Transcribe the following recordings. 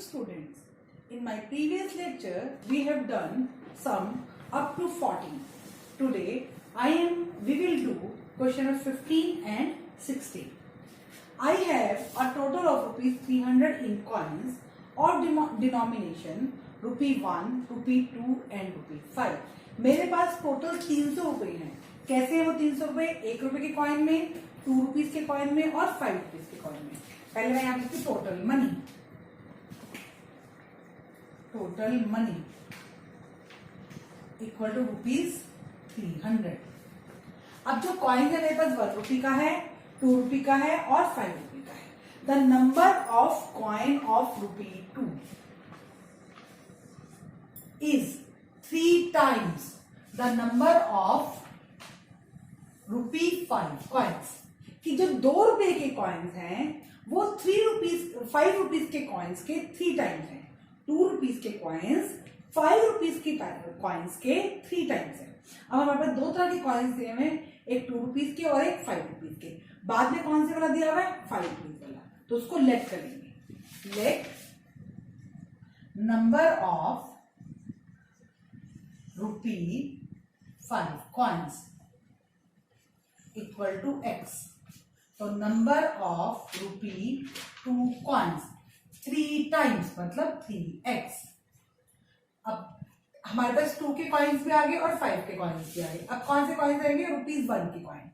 students. In my previous lecture, we have done sum up to 14. Today, we will do question of 15 and 16. I have a total of rupees 300 in coins or denomination rupee 1, rupee 2 and rupee 5. मेरे पास total 300 रुपए हैं. कैसे है वो 300 रुपए? 1 रुपए के coin में, 2 रुपीज के कॉइन में और 5 रुपीज के कॉइन में. पहले मैं यहाँ लिखती total money. Total money equal to rupees 300. अब जो कॉइन है मेरे पास 1 रुपी का है, 2 रुपी का है और 5 रुपी का है. The number of coin of rupee 2 is 3 times the number of rupee 5 coins. कि जो 2 रुपए के कॉइन्स हैं वो 5 रुपीज के कॉइन्स के 3 टाइम्स हैं. 2 रुपीज के कॉइन्स 5 रुपीज के कॉइन्स के 3 टाइम्स हैं. अब हमारे पास 2 तरह के कॉइन्स दिए हुए हैं, एक 2 रुपीज के और एक 5 रुपीज के. बाद में कौन से वाला दिया हुआ है? 5 रुपीज वाला. तो उसको लेट करेंगे. Late number of rupee 5 coins equal to x. तो number of rupee 2 coins 3 times मतलब 3x. अब हमारे पास 2 के कॉइन्स भी आ गए और 5 के कॉइन्स भी आ गए. अब कौन से कॉइन्स आएंगे? रुपीज 1 के coin.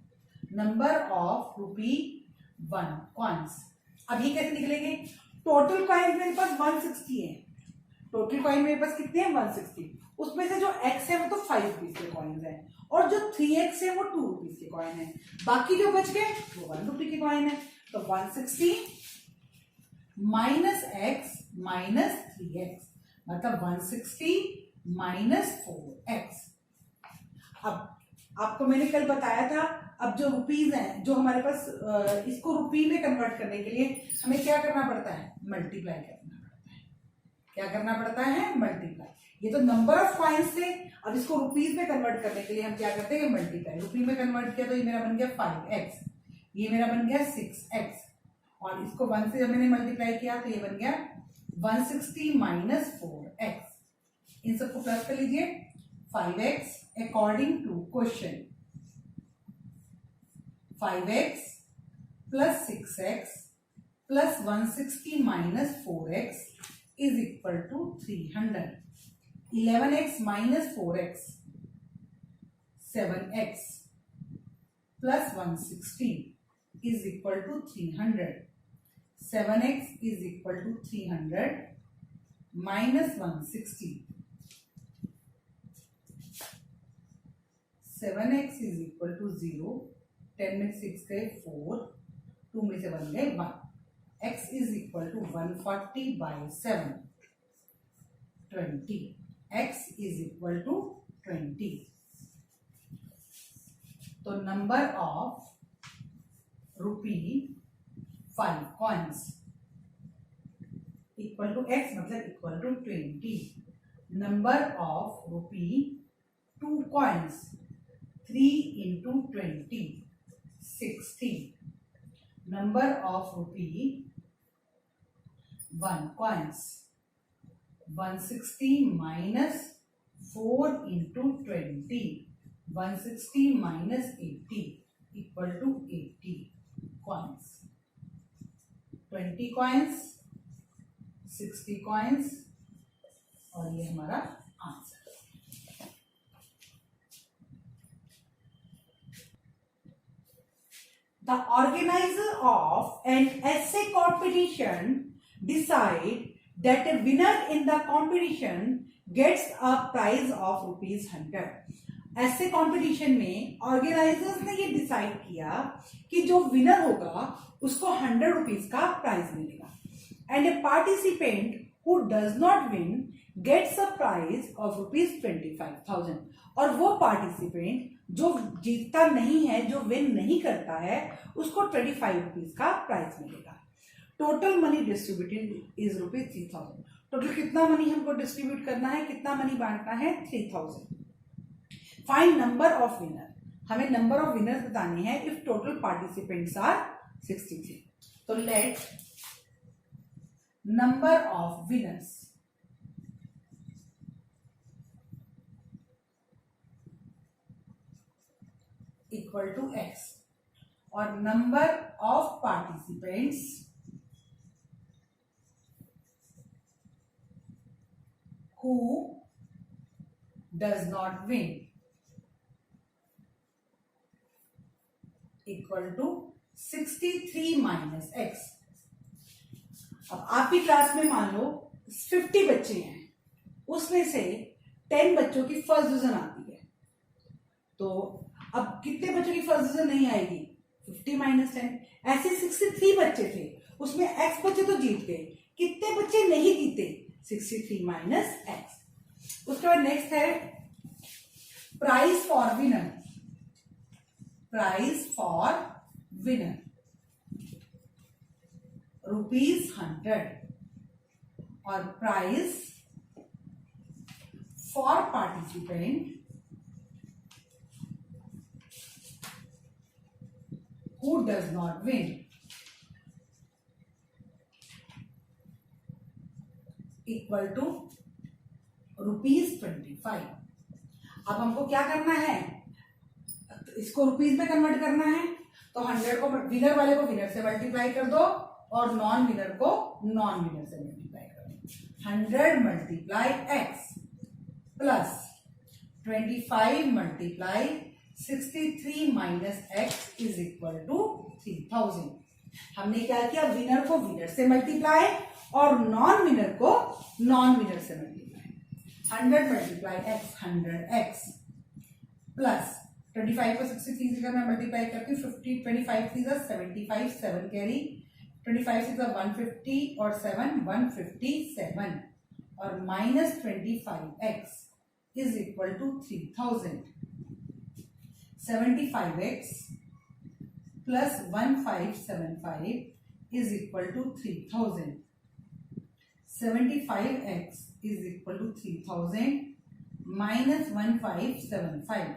Number of rupee 1 coins. अब ये कैसे निकलेंगे? टोटल कॉइन मेरे पास 160 है. टोटल कॉइन मेरे पास कितने हैं? 160. उसमें से जो x है वो तो 5 रुपीज के कॉइन है और जो 3x है वो 2 रुपीज के कॉइन है. बाकी जो बच गए वो 1 रुपी के कॉइन है. तो 160 माइनस x माइनस 3x मतलब 160 माइनस 4x. अब आपको मैंने कल बताया था, अब जो रुपीज हैं जो हमारे पास, इसको रुपी में कन्वर्ट करने के लिए हमें क्या करना पड़ता है? मल्टीप्लाई करना पड़ता है. क्या करना पड़ता है? मल्टीप्लाई. ये तो नंबर ऑफ कॉइन्स थे. अब इसको रुपीज में कन्वर्ट करने के लिए हम क्या करते हैं? मल्टीप्लाई. रुपी में कन्वर्ट किया तो ये मेरा बन गया 5x, ये मेरा बन गया 6x और इसको 1 से जब मैंने मल्टीप्लाई किया तो ये बन गया 160 माइनस 4x. इन सबको प्लस कर लीजिए. 5x according to question 5x plus 6x plus 160 minus 4x is equal to 300. 11x minus 4x 7x plus 160 is equal to 300. 7x is equal to 300 minus 160. 7x is equal to 0. 10 में 6 गए 4, 2 में से 1 गए 1. x is equal to 140 by 7 20. x is equal to 20. तो number of rupee 5 coins equal to x मतलब equal to 20. Number of rupee 2 coins 3 into 20 60. Number of rupee 1 coins 160 minus 4 into 20 160 minus 80 equal to 80 coins. 20 coins 60 coins और ये हमारा answer. The organizer of an essay competition decide that a winner in the competition gets a prize of ₹100. ऐसे competition में organisers ने ये decide किया कि जो विनर होगा उसको 100 रुपीज का प्राइज मिलेगा. And a participant who does not win gets a prize of ₹25,000. और वो पार्टिसिपेंट जो जीतता नहीं है, जो विन नहीं करता है, उसको 25 रुपीज का प्राइज मिलेगा. Total money distributed is ₹3,000. Total कितना मनी हमको डिस्ट्रीब्यूट करना है, कितना मनी बांटना है? 3,000. Find number of winner. हमें नंबर ऑफ विनर्स बताने हैं इफ टोटल पार्टिसिपेंट्स आर 63. तो let number of winners equal to X और number of participants who does not win equal to 63 minus x. अब आपकी क्लास में मान लो 50 बच्चे हैं, उसमें से 10 बच्चों की फर्स्ट डिवीजन आती है, तो अब कितने बच्चों की फर्स्ट डिवीजन नहीं आएगी? 50 माइनस 10. ऐसे 63 बच्चे थे, उसमें x बच्चे तो जीत गए, कितने बच्चे नहीं जीते? 63 माइनस x. उसके बाद नेक्स्ट है prize for winner. Prize for winner ₹100 और prize for participant who does not win equal to ₹25. अब हमको क्या करना है? इसको रुपीज में कन्वर्ट करना है, तो 100 को विनर वाले को विनर से मल्टीप्लाई कर दो और नॉन विनर को नॉन विनर से मल्टीप्लाई कर दो. 100 multiply x plus 25 multiply 63 minus x is equal to 3000. हमने क्या किया? विनर को विनर से मल्टीप्लाई और नॉन विनर को नॉन विनर से multiply. 100 multiply x 100x plus 25 को 63 से मैं मल्टीप्लाई करती हूँ. 50 25 3 75 7 कैरी 25 6 150 और 7 157 और minus 25x is equal to 3000. 75x plus 1575 is equal to 3000. 75x is equal to 3000 minus 1575.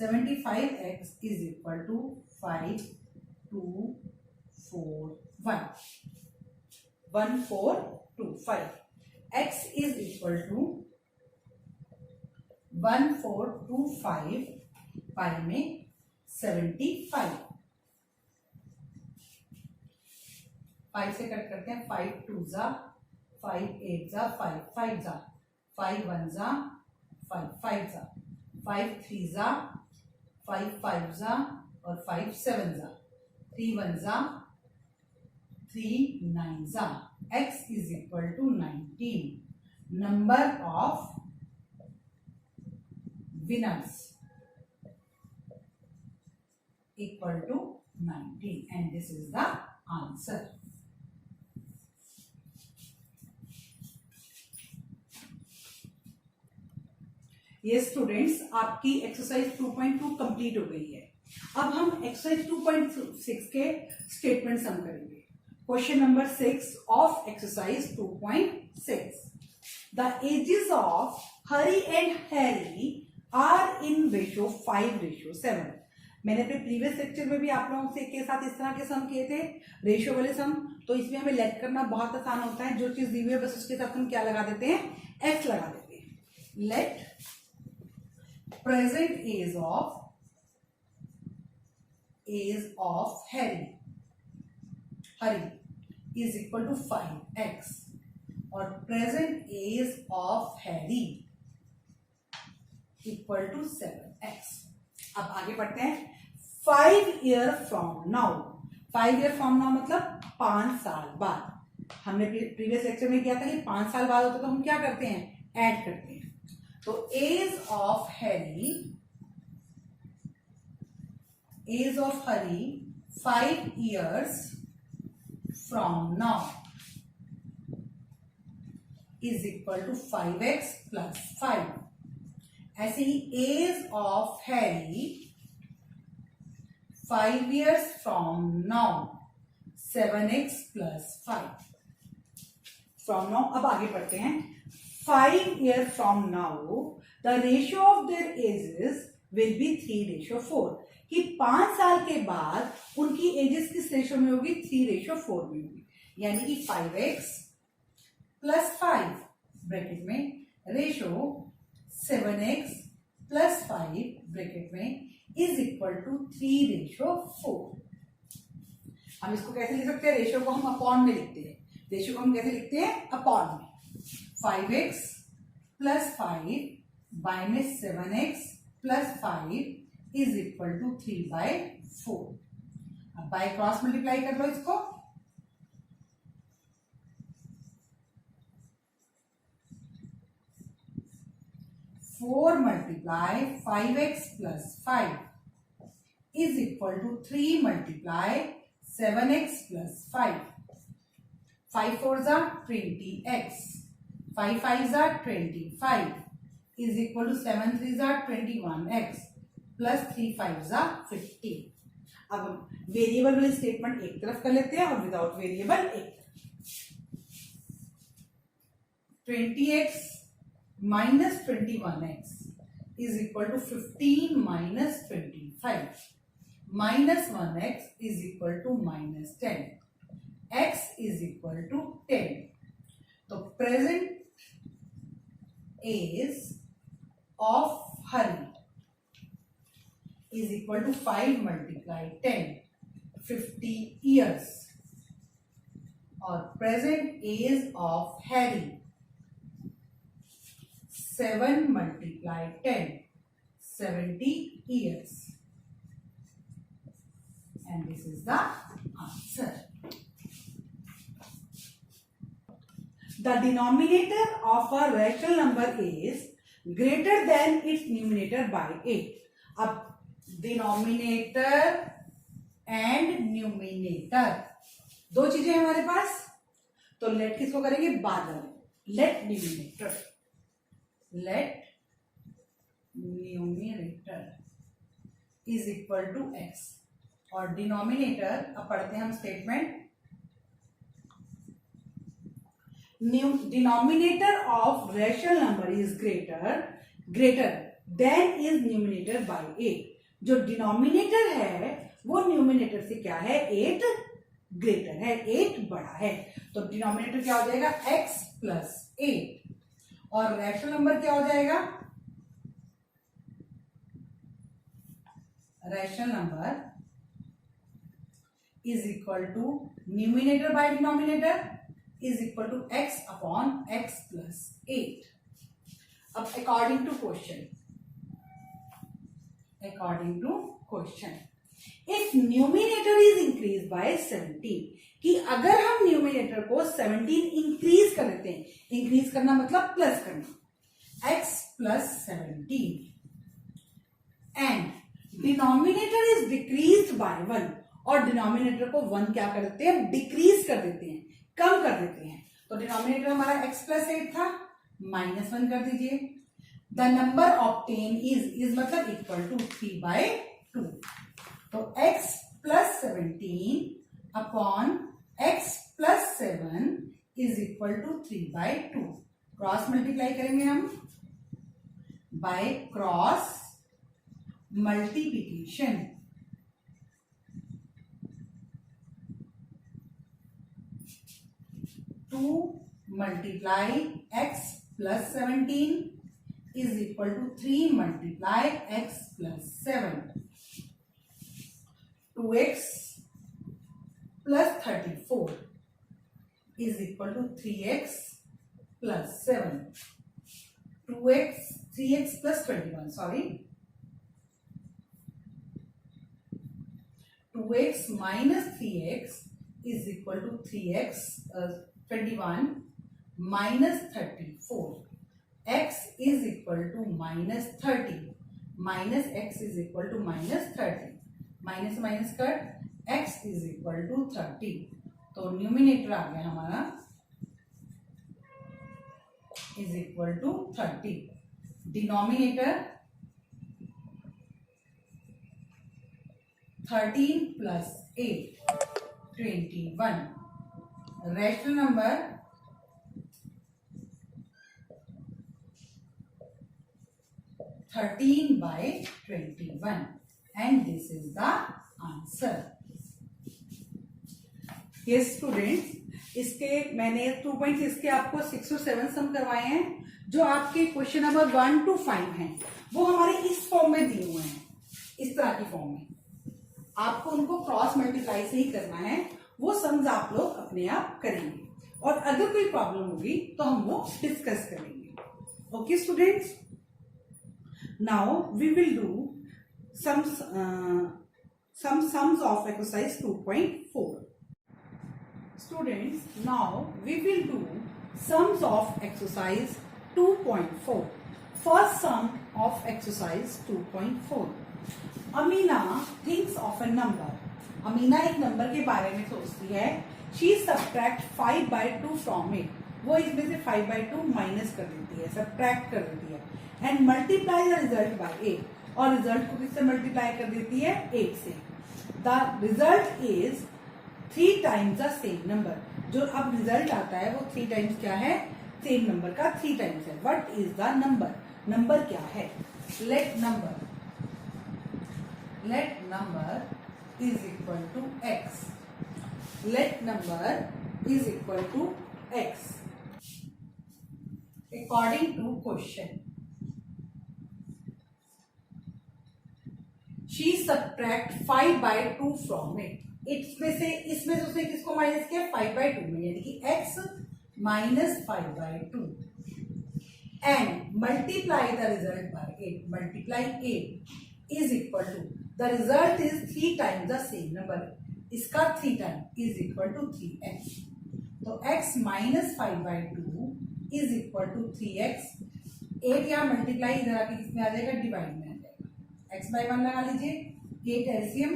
75x is equal to 5241. 1425. X is equal to 1425 पाई में 75. 5 से कट करते हैं. 5 2 जा 5 8 जा 5 5 जा 5 1 जा 5 5 जा 5 3 जा 5 5 जा और 5 7 जा 3 1 जा 3 9 जा. x is equal to 19. Number of winners equal to 19 and this is the answer. ये स्टूडेंट्स आपकी एक्सरसाइज 2.2 कंप्लीट हो गई है. अब हम एक्सरसाइज 2.6 के स्टेटमेंट सम करेंगे. Question number 6 of exercise 2.6. The ages of Hari and Harry are in ratio 5:7. मैंने अपने प्रीवियस लेक्चर में भी आप लोगों से के साथ इस तरह के सम किए थे, रेशियो वाले सम. तो इसमें हमें लेट करना बहुत आसान होता है. जो चीज दी हुई है बस उसके साथ हम क्या लगा देते हैं? एक्स लगा देते हैं. Let present age of Harry is equal to 5x और present age of Harry equal to 7x. अब आगे बढ़ते हैं. 5 year from now. 5 year from now मतलब 5 साल बाद. हमने प्रीवियस लेक्चर में किया था कि 5 साल बाद होता तो हम क्या करते हैं? ऐड करते हैं. तो age of Harry 5 years from now is equal to 5x plus 5. ऐसे ही age of Harry 5 years from now 7x plus 5 from now. अब आगे बढ़ते हैं. 5 years from now the ratio of their ages will be 3:4. कि 5 साल के बाद उनकी एजेस किस रेशियो में होगी? 3:4 में होगी. यानी कि 5x प्लस 5 ब्रैकेट में रेशो 7x प्लस 5 ब्रैकेट में इज इक्वल टू 3:4। हम इसको कैसे लिख सकते हैं? रेशियो को हम अपॉन में लिखते हैं। रेशियो को हम कैसे लिखते हैं? अपॉन में। 5x plus 5 minus 7x plus 5 is equal to 3/4। अब बाय क्रॉस मल्टीप्लाई कर लो इसको। 4 multiply 5x plus 5 is equal to 3 multiply 7x plus 5. 5 4s are 20x. 5 5s are 25 is equal to 7 3s are 21x plus 3 5s are 50. अब हम variable वाली statement एक तरफ कर लेते हैं और विदाउट वेरिएबल एक तरफ। 20x minus 21x is equal to 15 minus 25 minus 1x is equal to minus 10, x is equal to 10. तो present age of Hari is equal to 5 multiply 10, 50 years. और present age of Harry 7 multiply 10, 70 years. And this is the answer. The denominator of a rational number is greater than its numerator by 8. अब denominator and numerator दो चीजें हैं हमारे पास, तो let किसको करेंगे? बाद में। Let numerator, let numerator is equal to x और डिनोमिनेटर, अब पढ़ते हैं हम statement. Denominator of rational number is greater than is numerator by 8। जो डिनोमिनेटर है वो न्यूमिनेटर से क्या है? 8 ग्रेटर है, 8 बड़ा है। तो डिनोमिनेटर क्या हो जाएगा? x प्लस 8 और रैशनल नंबर क्या हो जाएगा? Rational number is equal to numerator by denominator is equal to x upon x plus 8। अब according to question if numerator is increase by 17, कि अगर हम न्यूमिनेटर को 17 इंक्रीज कर देते हैं, इंक्रीज करना मतलब प्लस करना, x plus 17 and denominator is decrease by 1 और डिनोमिनेटर को 1 क्या कर देते हैं? डिक्रीज कर देते हैं, कम कर देते हैं। तो डिनोमिनेटर हमारा x प्लस 8 था, -1 कर दीजिए। द नंबर ऑब्टेन इज मतलब इक्वल टू 3/2। तो x plus 17 upon x plus 7 is equal to 3/2। Cross multiply करेंगे हम by cross multiplication. Two multiply x plus 17 is equal to 3 multiply x plus 7। 2x plus 34 is equal to 3x plus 7. 3x plus 21, sorry. 2x minus 3x is equal to 3x 21 minus 34. X is equal to minus 30. Minus x is equal to minus 30. Minus से minus cut, x is equal to 30। तो numerator आ गया हमारा is equal to 30। Denominator 13 plus 8 21। Rational number 13/21 and this is the answer. Yes students, इसके मैंने 2 points इसके आपको 6 और 7 सम करवाए हैं। जो आपके क्वेश्चन नंबर 1 to 5 हैं वो हमारे इस फॉर्म में दिए हुए हैं, इस तरह की फॉर्म में। आपको उनको क्रॉस मल्टीप्लाई से ही करना है, वो सम्स आप लोग अपने आप करेंगे, और अगर कोई प्रॉब्लम होगी तो हम वो डिस्कस करेंगे। Okay students, now we will do some sums of exercise 2.4. Students, now we will do sums of exercise 2.4. First sum of exercise 2.4. Amina thinks of a number. Amina एक नंबर के बारे में सोचती है। She subtract 5/2 from it. वो इसमें से 5/2 minus कर देती है, सब्ट्रैक्ट कर देती है, and multiply the result by 8, और रिजल्ट को किससे मल्टीप्लाई कर देती है? 8 से। The result is 3 times the same number. जो अब रिजल्ट आता है वो 3 टाइम्स क्या है? सेम नंबर का 3 टाइम्स है। What is the number? Number क्या है? Let number is equal to x. Let number is equal to x according to question. She subtract 5/2 from it. इसमें से उसने किसको माइनस किया? 5/2 में, यानी कि x minus 5/2 and multiply the result by 8. Multiply 8 is equal to the result is 3 times the same number. इसका 3 time is equal to 3x। तो x minus 5/2 is equal to 3x। 8 यहाँ मल्टीप्लाई इधर आके किसमें आ जाएगा? डिवाइड में आ जाएगा। x/1 लगा लीजिए। 8 LCM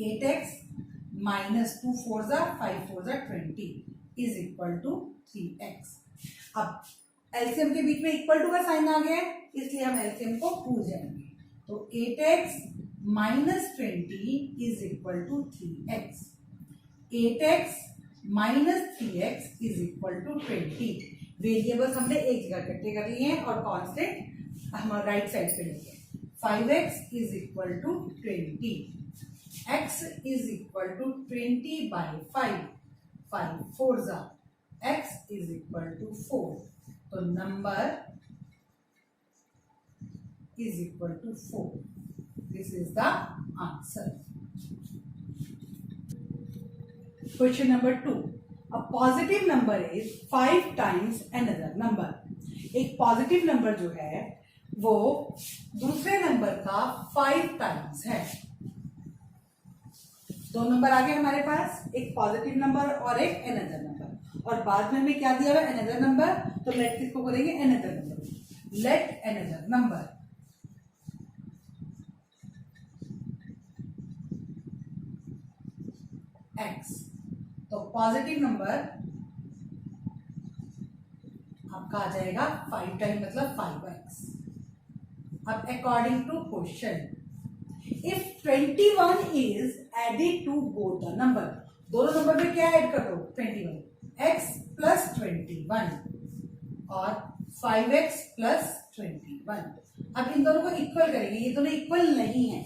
8x minus 2 4 5 4 20 is equal to 3x। अब एलसीएम के बीच में इक्वल टू का साइन आ गया है, इसलिए हम एलसीएम को भूल जाएंगे। तो 8x minus 20 is equal to 3x। 8x minus 3x is equal to 20। Variables हमने एक जगह इकट्ठे कर लिए हैं और कांस्टेंट हम राइट साइड पे लेंगे। 5x is equal to 20. x is equal to 20/5. 5 4s are. x is equal to 4. So number is equal to 4. This is the answer. Question number 2. A positive number is 5 times another number. एक positive number जो है वो दूसरे number का 5 times है। 2 number आ गए हमारे पास, एक पॉजिटिव नंबर और एक अनदर नंबर, और बाद में हमें क्या दिया हुआ? Another number. तो लेट किसको करेंगे? Another number. Let another number x। तो पॉजिटिव नंबर आपका आ जाएगा 5 टाइम, मतलब 5x। अब according to question, if 21 is added to both the number, दोनों नंबर में क्या ऐड कर दो? 21, x प्लस 21 और 5x प्लस 21। अब इन दोनों को इक्वल करेंगे, ये दोनों इक्वल नहीं है।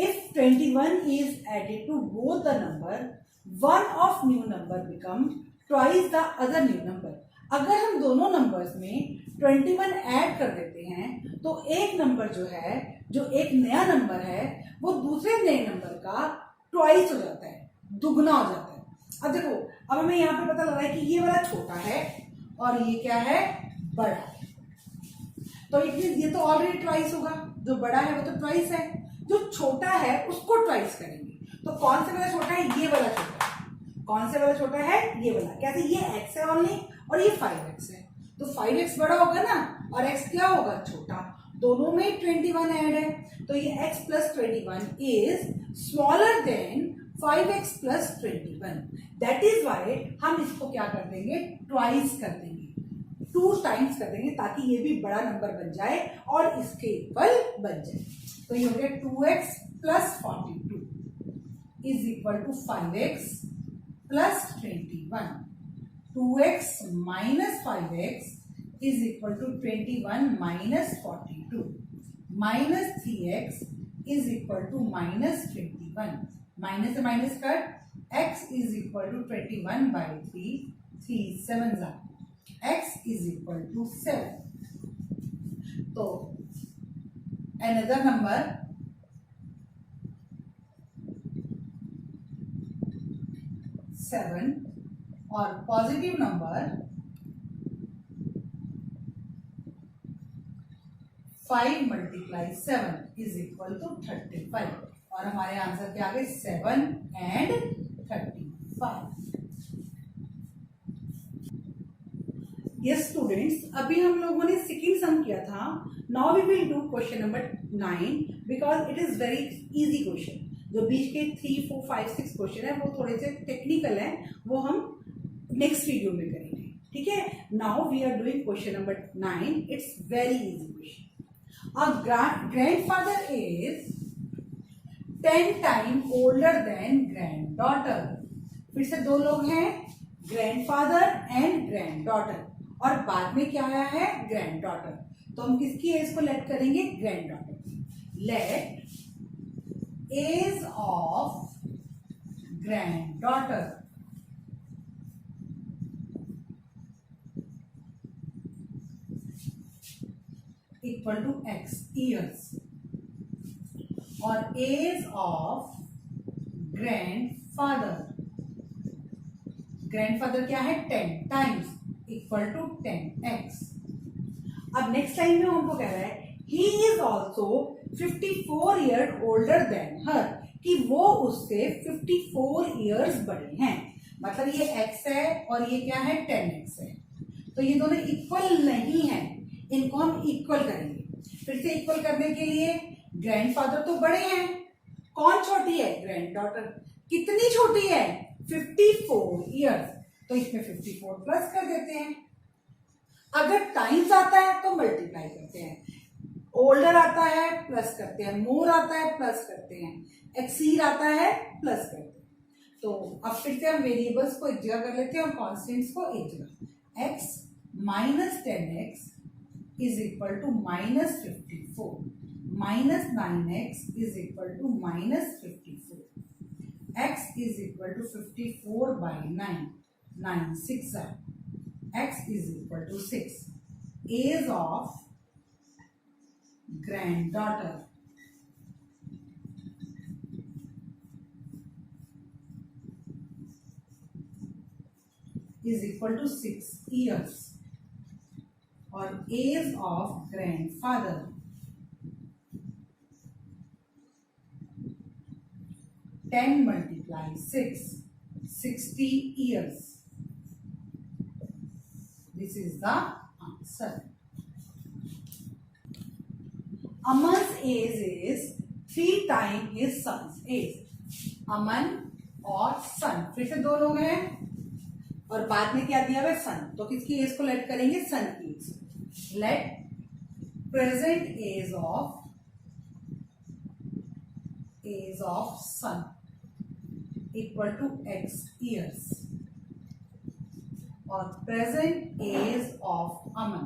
If 21 is added to both the number, one of new number become twice the other new number. अगर हम दोनों नंबर्स में 21 ऐड कर देते हैं तो एक नंबर जो है, जो एक नया नंबर है, वो दूसरे नए नंबर का ट्वाइस हो जाता है, दुगना हो जाता है। अब देखो, अब हमें यहाँ पे पता लग रहा है कि ये वाला छोटा है और ये क्या है? बड़ा है। तो ये तो ऑलरेडी ट्वाइस होगा, जो बड़ा है वो तो ट्वाइस है, जो छोटा है उसको ट्वाइस करेंगे। तो कौन से वाला छोटा है? ये वाला छोटा है। कौन से वाला छोटा है? ये वाला। कैसे? ये x है ओनली और ये 5x है, तो 5x बड़ा होगा ना, और x क्या होगा? छोटा। दोनों में 21 ऐड है, तो ये x plus 21 is smaller than 5x plus 21। That is why हम इसको क्या कर देंगे? ट्वाइस कर देंगे, 2 टाइम्स कर देंगे, ताकि ये भी बड़ा नंबर बन जाए और इसके इक्वल बन जाए। तो ये हो गया 2x plus 42 is equal to 5x plus 21। 2x minus 5x is equal to 21 minus 42। Minus 3x is equal to minus 21। Minus से minus cut, x is equal to 21/3, 3 7 x is equal to 7। तो another number 7 और positive number 5 × 7 is equal to 35। और हमारे answer क्या आ गए 7 and 35। Yes students, अभी हम लोगों ने सेकंड सम किया था। Now we will do question number 9 because it is very easy question. जो बीच के 3 4 5 6 क्वेश्चन है वो थोड़े से टेक्निकल है, वो हम नेक्स्ट वीडियो में करेंगे। ठीक है, now we are doing question number 9। It's very easy question. A grandfather is 10 time older than granddaughter. फिर से दो लोग हैं, ग्रैंडफादर एंड ग्रैंडडॉटर, और बाद में क्या आया है ग्रैंडडॉटर। तो हम किसकी एज को लेट करेंगे granddaughter. Let age of granddaughter equal to x years और एज ऑफ ग्रैंडफादर, ग्रैंडफादर क्या है 10 टाइम्स इक्वल टू 10x। अब नेक्स्ट लाइन में हमको कह रहा है he is also 54 year older than her, कि वो उससे 54 ईयर्स बड़े हैं। मतलब ये x है और ये क्या है 10x है, तो ये दोनों इक्वल नहीं है, इनको हम इक्वल करेंगे। फिर से इक्वल करने के लिए ग्रैंडफादर तो बड़े हैं, कौन छोटी है ग्रैंडडॉटर। कितनी छोटी है 54 ईयर्स, तो इसमें 54 प्लस कर देते हैं। अगर टाइम्स आता है तो मल्टीप्लाई करते हैं, ओल्डर आता है प्लस करते हैं, मोर आता है प्लस करते हैं, एक्सीड आता है प्लस करते हैं। तो अब फिर से हम वेरिएबल्स को एक जगह कर लेते हैं और कॉन्स्टेंट्स को एक जगह। x minus 10x is equal to minus 54, minus 9x is equal to minus 54, x is equal to 54/9, 9 6 x is equal to 6. Age of granddaughter is equal to 6 years और age of grandfather (10 × 6) 60 years. This is the answer. Aman's age is 3 times his son's age. अमन और सन फिर से दो लोग हैं और बाद में क्या दिया हुआ सन, तो किसकी एज को लेट करेंगे सन की age. Let present age of son equal to x years और present age of Aman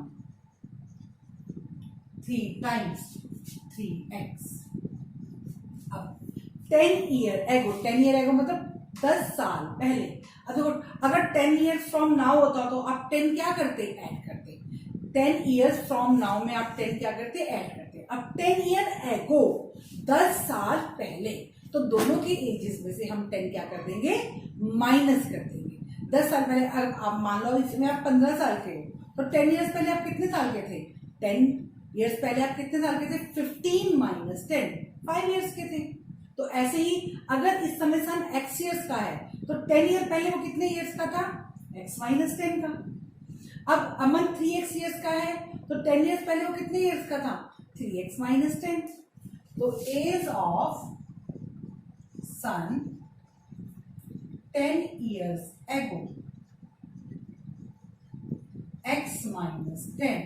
3 times 3x। अब 10 ईयर एगो, 10 ईयर एगो मतलब 10 साल पहले। अब देखो अगर 10 ईयर्स फ्रॉम नाउ होता तो आप 10 क्या करते ऐड करते। 10 ईयर्स फ्रॉम नाउ में आप 10 क्या करते ऐड करते। अब 10 ईयर एगो 10 साल पहले, तो दोनों की एजेस में से हम 10 क्या कर देंगे माइनस कर देंगे। 10 साल पहले आप मान लो इसमें आप 15 साल के हो, तो 10 ईयर्स पहले आप कितने साल के थे 10 ईयर्स पहले आप कितने साल के थे 15 माइनस 10 5 ईयर्स के थे। तो ऐसे ही अगर इस समय सन x ईयर्स का है तो 10 ईयर पहले वो कितने ईयर्स का था x माइनस 10 का। अब अमन 3x ईयर्स का है तो 10 ईयर्स पहले वो कितने ईयर्स का था 3x माइनस 10। तो age of son 10 years ago x minus 10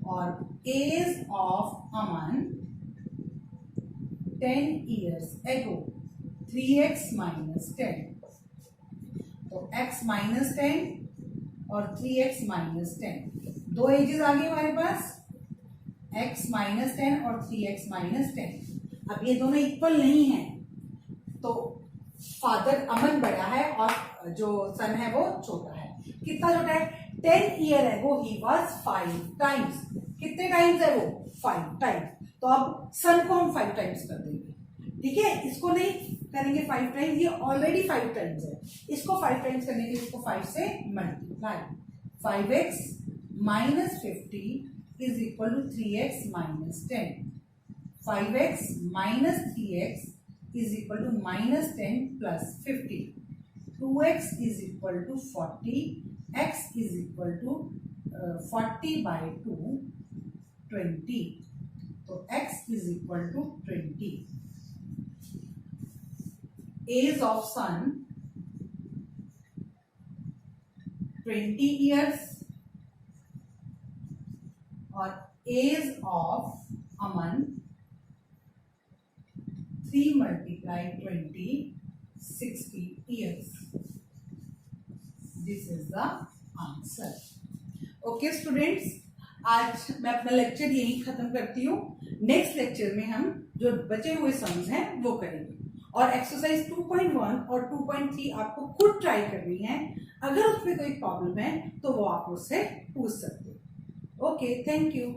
और age of Aman 10 years ago 3x minus 10। तो x minus 10 और 3x minus 10 दो एजेस आ गए हमारे पास x minus 10 और 3x minus 10। अब ये दोनों इक्वल नहीं है तो फादर अमन बड़ा है और जो सन है वो छोटा है। कितना छोटा है? 10 year ago he was 5 times. कितने टाइम्स है वो? 5 टाइम्स। तो अब सन को हम 5 टाइम्स कर देंगे, ठीक है। इसको नहीं करेंगे 5 टाइम्स, ये ऑलरेडी 5 टाइम्स है। इसको 5 टाइम्स करने के लिए इसको 5 से multiply. 5x minus 50 is equal to 3x minus 10। 5x minus 3x is equal to minus 10 plus 50. 2x is equal to 40. X is equal to 40 by 2, 20. So x is equal to 20. Age of son 20 years और age of Aman 3 multiply 20, 60 years. This is the answer. Okay students, आज मैं अपना lecture यही खत्म करती हूँ। Next lecture में हम जो बचे हुए सम्स हैं वो करेंगे और एक्सरसाइज 2.1 और 2.3 आपको खुद ट्राई करनी है। अगर उसमें कोई प्रॉब्लम है तो वो आप उससे पूछ सकते हो। Okay, thank you.